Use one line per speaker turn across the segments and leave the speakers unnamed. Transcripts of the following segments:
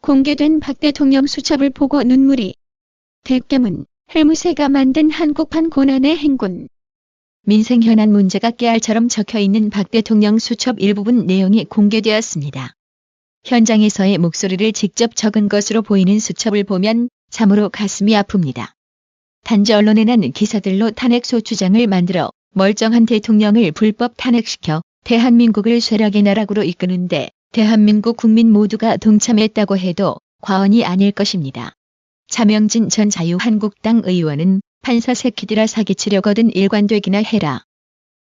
공개된 박 대통령 수첩을 보고 눈물이 대깨문 헬무세가 만든 한국판 고난의 행군. 민생 현안 문제가 깨알처럼 적혀있는 박 대통령 수첩 일부분 내용이 공개되었습니다. 현장에서의 목소리를 직접 적은 것으로 보이는 수첩을 보면 참으로 가슴이 아픕니다. 단지 언론에 난 기사들로 탄핵소추장을 만들어 멀쩡한 대통령을 불법 탄핵시켜 대한민국을 쇠락의 나락으로 이끄는데 대한민국 국민 모두가 동참했다고 해도 과언이 아닐 것입니다. 차명진 전 자유한국당 의원은 판사 새끼들아 사기치려거든 일관되기나 해라.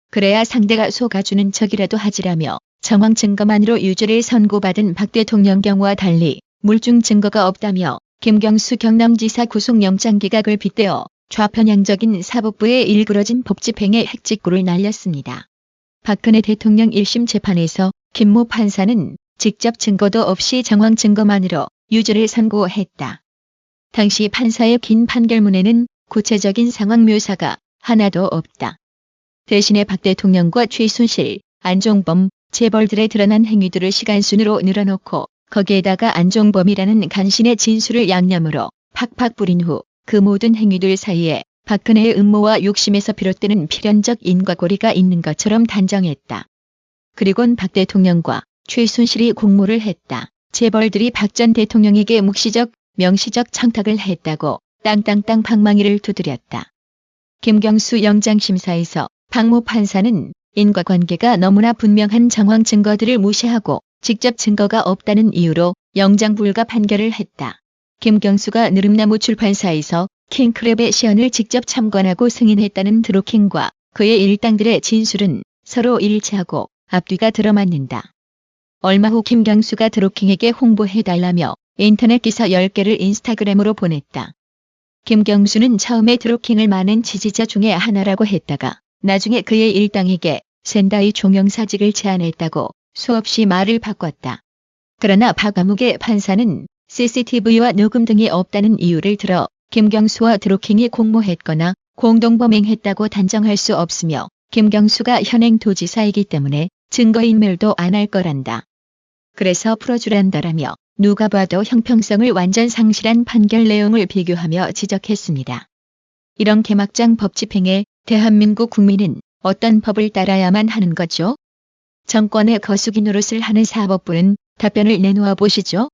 그래야 상대가 속아주는 척이라도 하지라며 정황 증거만으로 유죄를 선고받은 박 대통령 경우와 달리 물증 증거가 없다며 김경수 경남지사 구속영장 기각을 빗대어 좌편향적인 사법부의 일그러진 법집행에 핵직구를 날렸습니다. 박근혜 대통령 1심 재판에서 김모 판사는 직접 증거도 없이 정황 증거만으로 유죄를 선고했다. 당시 판사의 긴 판결문에는 구체적인 상황 묘사가 하나도 없다. 대신에 박 대통령과 최순실, 안종범, 재벌들의 드러난 행위들을 시간순으로 늘어놓고 거기에다가 안종범이라는 간신의 진술을 양념으로 팍팍 뿌린 후 그 모든 행위들 사이에 박근혜의 음모와 욕심에서 비롯되는 필연적 인과고리가 있는 것처럼 단정했다. 그리곤 박 대통령과 최순실이 공모를 했다. 재벌들이 박 전 대통령에게 묵시적, 명시적 청탁을 했다고 땅땅땅 방망이를 두드렸다. 김경수 영장심사에서 박모 판사는 인과관계가 너무나 분명한 정황 증거들을 무시하고 직접 증거가 없다는 이유로 영장 불가 판결을 했다. 김경수가 느릅나무 출판사에서 킹크랩의 시연을 직접 참관하고 승인했다는 드루킹과 그의 일당들의 진술은 서로 일치하고 앞뒤가 들어맞는다. 얼마 후 김경수가 드루킹에게 홍보해달라며 인터넷 기사 10개를 인스타그램으로 보냈다. 김경수는 처음에 드루킹을 많은 지지자 중에 하나라고 했다가 나중에 그의 일당에게 샌다이 종영사직을 제안했다고 수없이 말을 바꿨다. 그러나 박아무개 판사는 CCTV와 녹음 등이 없다는 이유를 들어 김경수와 드루킹이 공모했거나 공동범행했다고 단정할 수 없으며 김경수가 현행 도지사이기 때문에 증거인멸도 안 할 거란다. 그래서 풀어주란다라며 누가 봐도 형평성을 완전 상실한 판결 내용을 비교하며 지적했습니다. 이런 개막장 법집행에 대한민국 국민은 어떤 법을 따라야만 하는 거죠? 정권의 거수기 노릇을 하는 사법부는 답변을 내놓아 보시죠.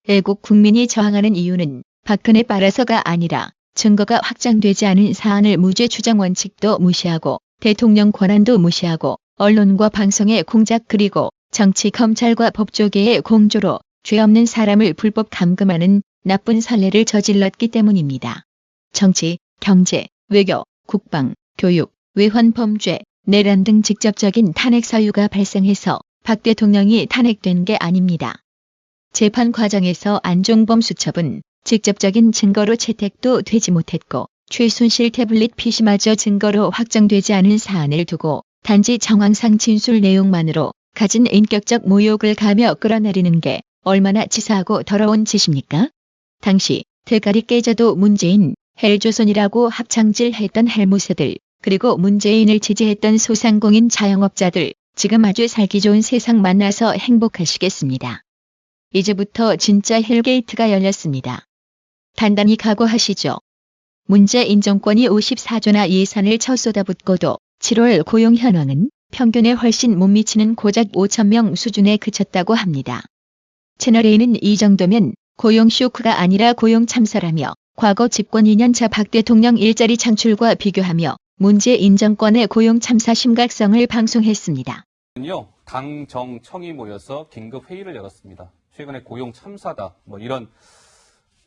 애국 국민이 저항하는 이유는 박근혜 빨아서가 아니라 증거가 확장되지 않은 사안을 무죄 추정 원칙도 무시하고 대통령 권한도 무시하고 언론과 방송의 공작 그리고 정치 검찰과 법조계의 공조로 죄 없는 사람을 불법 감금하는 나쁜 선례를 저질렀기 때문입니다. 정치, 경제, 외교, 국방, 교육, 외환 범죄, 내란 등 직접적인 탄핵 사유가 발생해서 박 대통령이 탄핵된 게 아닙니다. 재판 과정에서 안종범 수첩은 직접적인 증거로 채택도 되지 못했고 최순실 태블릿 PC마저 증거로 확정되지 않은 사안을 두고 단지 정황상 진술 내용만으로 가진 인격적 모욕을 가며 끌어내리는 게 얼마나 치사하고 더러운 짓입니까? 당시 대가리 깨져도 문재인, 헬조선이라고 합창질했던 헬무새들, 그리고 문재인을 지지했던 소상공인 자영업자들, 지금 아주 살기 좋은 세상 만나서 행복하시겠습니다. 이제부터 진짜 헬게이트가 열렸습니다. 단단히 각오하시죠. 문재인 정권이 54조나 예산을 쳐 쏟아붓고도 7월 고용 현황은 평균에 훨씬 못 미치는 고작 5,000명 수준에 그쳤다고 합니다. 채널A는 이 정도면 고용 쇼크가 아니라 고용 참사라며 과거 집권 2년차 박 대통령 일자리 창출과 비교하며 문재인 정권의 고용 참사 심각성을 방송했습니다.
당, 정, 청이 모여서 긴급 회의를 열었습니다. 최근에 고용 참사다 이런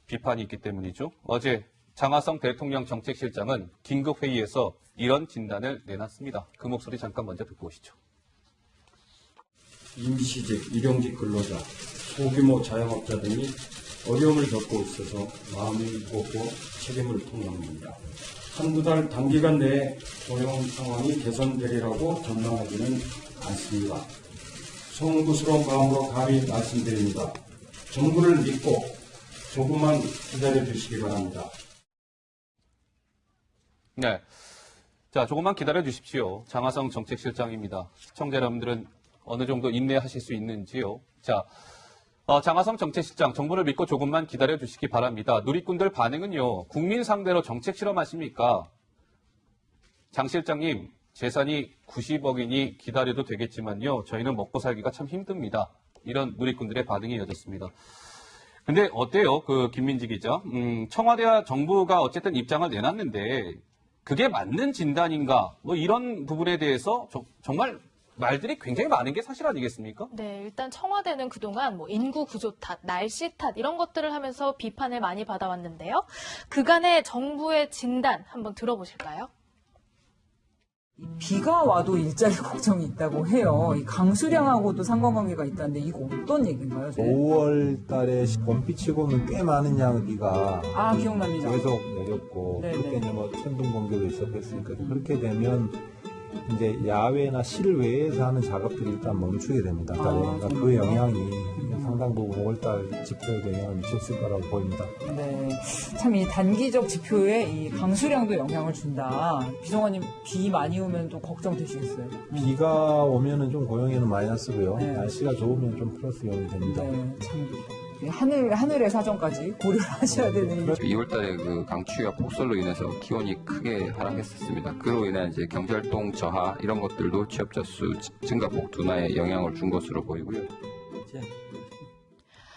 비판이 있기 때문이죠. 어제 장하성 대통령 정책실장은 긴급 회의에서 이런 진단을 내놨습니다. 그 목소리 잠깐 먼저 듣고 오시죠.
임시직, 일용직 근로자, 소규모 자영업자 등이 어려움을 겪고 있어서 마음이 무겁고 책임을 통합니다. 한두 달 단기간 내에 고용 상황이 개선되리라고 전망하지는 않습니다. 송구스러운 마음으로 감히 말씀드립니다. 정부를 믿고 조금만 기다려 주시기 바랍니다.
네. 자, 조금만 기다려 주십시오. 장하성 정책실장입니다. 시청자 여러분들은 어느 정도 인내하실 수 있는지요? 자, 장하성 정책실장, 정부를 믿고 조금만 기다려 주시기 바랍니다. 누리꾼들 반응은요, 국민 상대로 정책 실험하십니까? 장 실장님, 재산이 90억이니 기다려도 되겠지만요, 저희는 먹고 살기가 참 힘듭니다. 이런 누리꾼들의 반응이 이어졌습니다. 근데 어때요? 김민지 기자. 청와대와 정부가 어쨌든 입장을 내놨는데, 그게 맞는 진단인가? 뭐 이런 부분에 대해서 정말 말들이 굉장히 많은 게 사실 아니겠습니까?
네, 일단 청와대는 그동안 뭐 인구 구조 탓, 날씨 탓 이런 것들을 하면서 비판을 많이 받아왔는데요. 그간의 정부의 진단 한번 들어보실까요?
비가 와도 일자리 걱정이 있다고 해요. 이 강수량하고도 상관관계가 있다는데 이거 어떤 얘기인가요?
5월 달에 봄비치고는 꽤 많은 양의 비가
기억납니다.
계속 내렸고
네네.
그때는 뭐 천둥 번개도 있었겠으니까 그렇게 되면 이제 야외나 실외에서 하는 작업들이 일단 멈추게 됩니다. 그러니까 그 영향이 상당 부분 5월달 지표에도 영향을 미쳤을 거라고 보입니다.
네, 참 이 단기적 지표에 이 강수량도 영향을 준다. 비정관님 비 많이 오면 또 걱정되시겠어요?
비가 오면은 좀 고용에는 마이너스고요.
네.
날씨가 좋으면 좀 플러스 영이 됩니다.
네, 참 하늘의 사정까지 고려를 하셔야 되는.
2월달에 그 강추위와 폭설로 인해서 기온이 크게 하락했었습니다. 그로 인해 이제 경제활동 저하 이런 것들도 취업자 수 증가폭 둔화에 영향을 준 것으로 보이고요.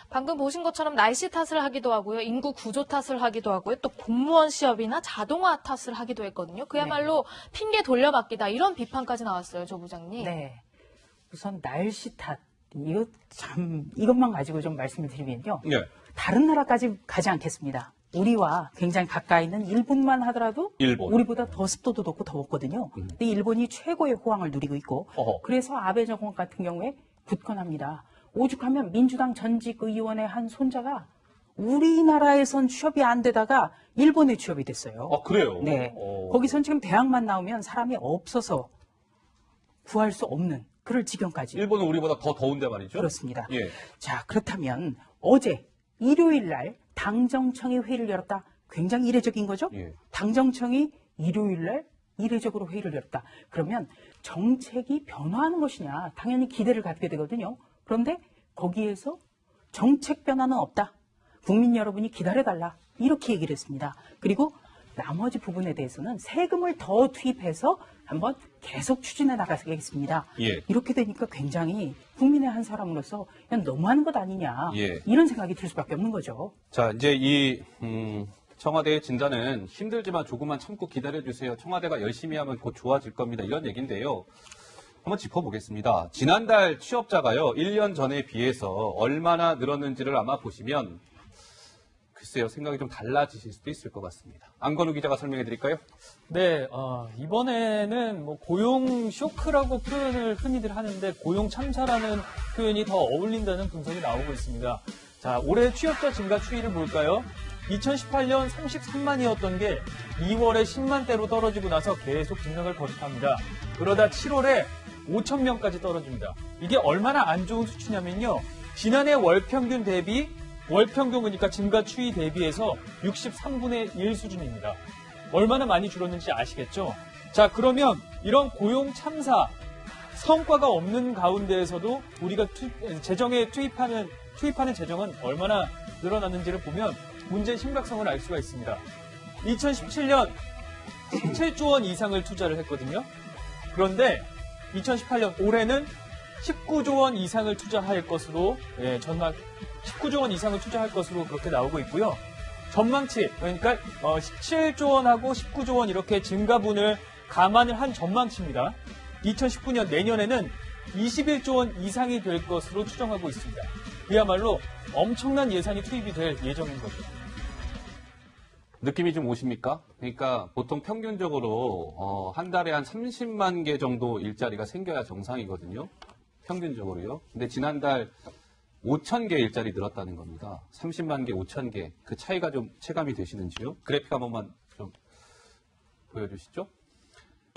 방금 보신 것처럼 날씨 탓을 하기도 하고요. 인구 구조 탓을 하기도 하고요. 또 공무원 시험이나 자동화 탓을 하기도 했거든요. 그야말로 핑계 돌려막기다 이런 비판까지 나왔어요. 조 부장님.
네. 우선 날씨 탓. 이것만 가지고 좀 말씀을 드리면요.
네.
다른 나라까지 가지 않겠습니다. 우리와 굉장히 가까이 있는 일본만 하더라도
일본.
우리보다 더 습도도 높고 더웠거든요. 근데 일본이 최고의 호황을 누리고 있고 그래서 아베 정권 같은 경우에 굳건합니다. 오죽하면 민주당 전직 의원의 한 손자가 우리나라에선 취업이 안 되다가 일본에 취업이 됐어요.
그래요?
네. 거기선 지금 대학만 나오면 사람이 없어서 구할 수 없는 그럴 지경까지.
일본은 우리보다 더 더운데 말이죠?
그렇습니다.
예.
자, 그렇다면 어제 일요일 날 당정청이 회의를 열었다. 굉장히 이례적인 거죠?
예.
당정청이 일요일 날 이례적으로 회의를 열었다. 그러면 정책이 변화하는 것이냐? 당연히 기대를 갖게 되거든요. 그런데 거기에서 정책 변화는 없다. 국민 여러분이 기다려달라. 이렇게 얘기를 했습니다. 그리고 나머지 부분에 대해서는 세금을 더 투입해서 한번 계속 추진해 나가겠습니다.
예.
이렇게 되니까 굉장히 국민의 한 사람으로서 그냥 너무하는 것 아니냐.
예.
이런 생각이 들 수밖에 없는 거죠.
자, 이제 청와대의 진단은 힘들지만 조금만 참고 기다려주세요. 청와대가 열심히 하면 곧 좋아질 겁니다. 이런 얘기인데요. 한번 짚어보겠습니다. 지난달 취업자가요, 1년 전에 비해서 얼마나 늘었는지를 아마 보시면 글쎄요, 생각이 좀 달라지실 수도 있을 것 같습니다. 안건우 기자가 설명해 드릴까요?
네, 이번에는 뭐 고용 쇼크라고 표현을 흔히들 하는데 고용 참사라는 표현이 더 어울린다는 분석이 나오고 있습니다. 자, 올해 취업자 증가 추이를 볼까요? 2018년 33만이었던 게 2월에 10만대로 떨어지고 나서 계속 증가를 거듭합니다. 그러다 7월에 5천 명까지 떨어집니다. 이게 얼마나 안 좋은 수치냐면요. 지난해 월평균 대비 월평균 그러니까 증가 추이 대비해서 63분의 1 수준입니다. 얼마나 많이 줄었는지 아시겠죠? 자, 그러면 이런 고용 참사 성과가 없는 가운데에서도 우리가 재정에 투입하는 재정은 얼마나 늘어났는지를 보면 문제의 심각성을 알 수가 있습니다. 2017년 17조 원 이상을 투자를 했거든요. 그런데 2018년 올해는 19조 원 이상을 투자할 것으로 19조 원 이상을 투자할 것으로 그렇게 나오고 있고요. 전망치 그러니까 17조 원하고 19조 원 이렇게 증가분을 감안을 한 전망치입니다. 2019년 내년에는 21조 원 이상이 될 것으로 추정하고 있습니다. 그야말로 엄청난 예산이 투입이 될 예정인 거죠.
느낌이 좀 오십니까? 그러니까 보통 평균적으로 한 달에 한 30만 개 정도 일자리가 생겨야 정상이거든요. 평균적으로요. 근데 지난달 5천 개 일자리 늘었다는 겁니다. 30만 개, 5천 개. 그 차이가 좀 체감이 되시는지요? 그래픽 한 번만 좀 보여주시죠.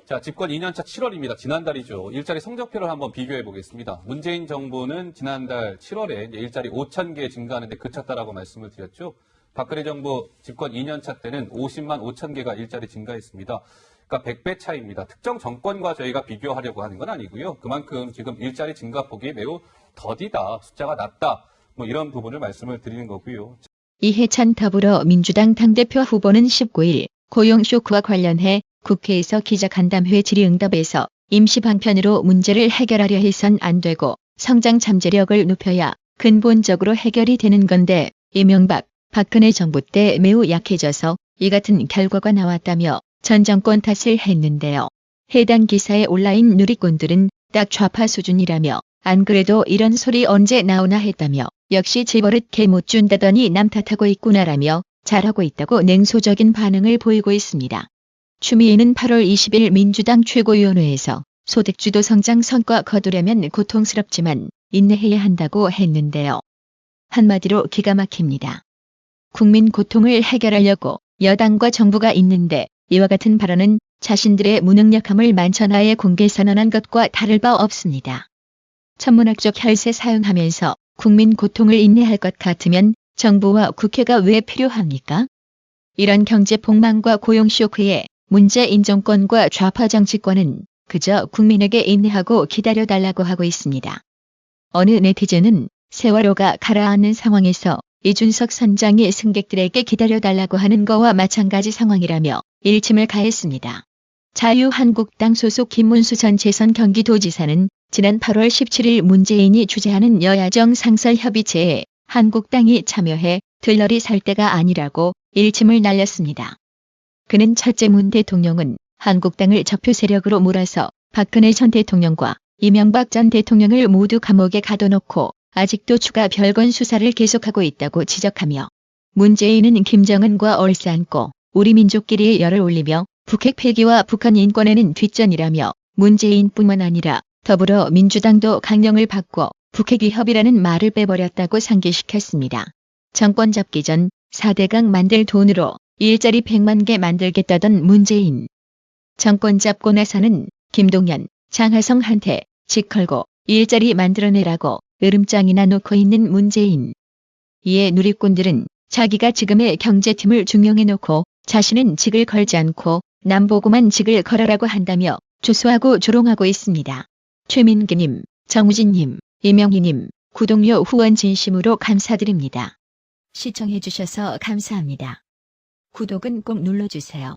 자, 집권 2년차 7월입니다. 지난달이죠. 일자리 성적표를 한번 비교해 보겠습니다. 문재인 정부는 지난달 7월에 일자리 5천 개 증가하는데 그쳤다라고 말씀을 드렸죠. 박근혜 정부 집권 2년차 때는 50만 5천 개가 일자리 증가했습니다. 그러니까 100배 차이입니다. 특정 정권과 저희가 비교하려고 하는 건 아니고요. 그만큼 지금 일자리 증가폭이 매우 더디다, 숫자가 낮다. 뭐 이런 부분을 말씀을 드리는 거고요.
이해찬 더불어민주당 당대표 후보는 19일 고용 쇼크와 관련해 국회에서 기자간담회 질의응답에서 임시 방편으로 문제를 해결하려 해선 안 되고 성장 잠재력을 높여야 근본적으로 해결이 되는 건데 이명박, 박근혜 정부 때 매우 약해져서 이 같은 결과가 나왔다며 전 정권 탓을 했는데요. 해당 기사에 올라인 누리꾼들은 딱 좌파 수준이라며 안 그래도 이런 소리 언제 나오나 했다며 역시 재벌은 개 못 준다더니 남 탓하고 있구나라며 잘하고 있다고 냉소적인 반응을 보이고 있습니다. 추미애는 8월 20일 민주당 최고위원회에서 소득주도 성장 성과 거두려면 고통스럽지만 인내해야 한다고 했는데요. 한마디로 기가 막힙니다. 국민 고통을 해결하려고 여당과 정부가 있는데 이와 같은 발언은 자신들의 무능력함을 만천하에 공개 선언한 것과 다를 바 없습니다. 천문학적 혈세 사용하면서 국민 고통을 인내할 것 같으면 정부와 국회가 왜 필요합니까? 이런 경제 폭망과 고용 쇼크에 문재인 정권과 좌파 정치권은 그저 국민에게 인내하고 기다려달라고 하고 있습니다. 어느 네티즌은 세월호가 가라앉는 상황에서 이준석 선장이 승객들에게 기다려달라고 하는 거와 마찬가지 상황이라며 일침을 가했습니다. 자유한국당 소속 김문수 전 재선 경기도지사는 지난 8월 17일 문재인이 주재하는 여야정 상설협의체에 한국당이 참여해 들러리 살 때가 아니라고 일침을 날렸습니다. 그는 첫째 문 대통령은 한국당을 적표 세력으로 몰아서 박근혜 전 대통령과 이명박 전 대통령을 모두 감옥에 가둬놓고 아직도 추가 별건 수사를 계속하고 있다고 지적하며 문재인은 김정은과 얼싸안고 우리 민족끼리 열을 올리며 북핵 폐기와 북한 인권에는 뒷전이라며 문재인뿐만 아니라 더불어민주당도 강령을 받고 북핵 위협이라는 말을 빼버렸다고 상기시켰습니다. 정권 잡기 전 4대강 만들 돈으로 일자리 100만 개 만들겠다던 문재인. 정권 잡고 나서는 김동연, 장하성한테 직 걸고 일자리 만들어내라고 으름장이나 놓고 있는 문재인. 이에 누리꾼들은 자기가 지금의 경제팀을 중용해놓고 자신은 직을 걸지 않고 남 보고만 직을 걸어라고 한다며 조소하고 조롱하고 있습니다. 최민기님, 정우진님, 이명희님, 구독료 후원 진심으로 감사드립니다. 시청해주셔서 감사합니다. 구독은 꼭 눌러주세요.